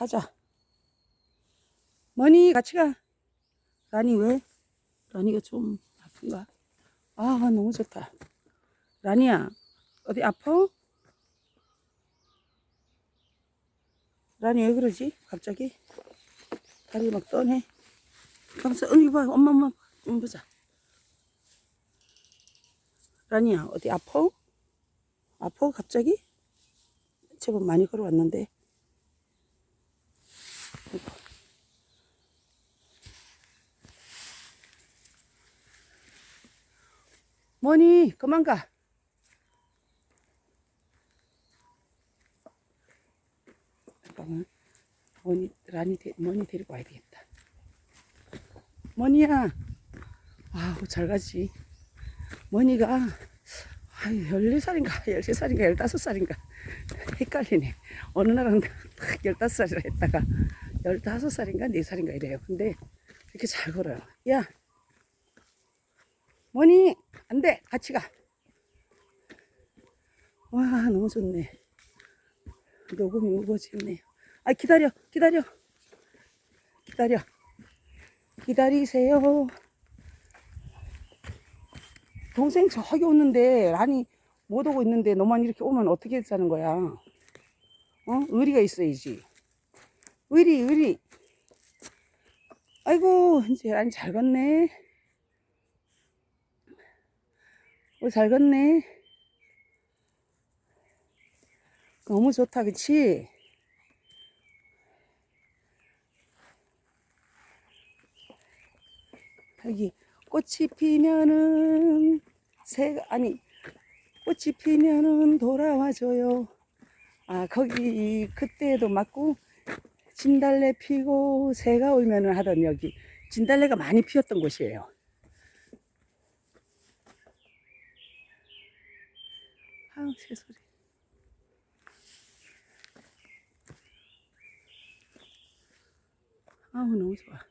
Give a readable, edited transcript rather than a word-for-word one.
가자. 머니 같이 가. 라니 왜? 라니가 좀 아픈가? 아 너무 좋다. 라니야 어디 아파? 라니 왜 그러지? 갑자기 다리 막 떠네. 가면서 이거 봐 엄마 보자. 라니야 어디 아파? 아파 갑자기? 제법 많이 걸어왔는데. 머니 그만 가. 잠깐만. 머니 데리고 와야 되겠다. 머니야 아우 잘 가지. 머니가 14살인가 13살인가 15살인가 헷갈리네. 어느 날은 딱 15살이라 했다가 15살인가 4살인가 이래요. 근데 이렇게 잘 걸어요. 야 머니 안돼 같이 가. 와 너무 좋네. 녹음이 우거지네요. 아 기다리세요. 동생 저기 오는데 라니 못 오고 있는데 너만 이렇게 오면 어떻게 하자는 거야? 의리가 있어야지. 의리. 아이고 이제 라니 잘 걷네. 잘 걷네. 너무 좋다 그치? 여기 꽃이 피면은 꽃이 피면은 돌아와줘요. 아 거기 그때도 맞고 진달래 피고 새가 울면은 하던 여기 진달래가 많이 피었던 곳이에요. 아우 새소리. 아우 너무 좋아.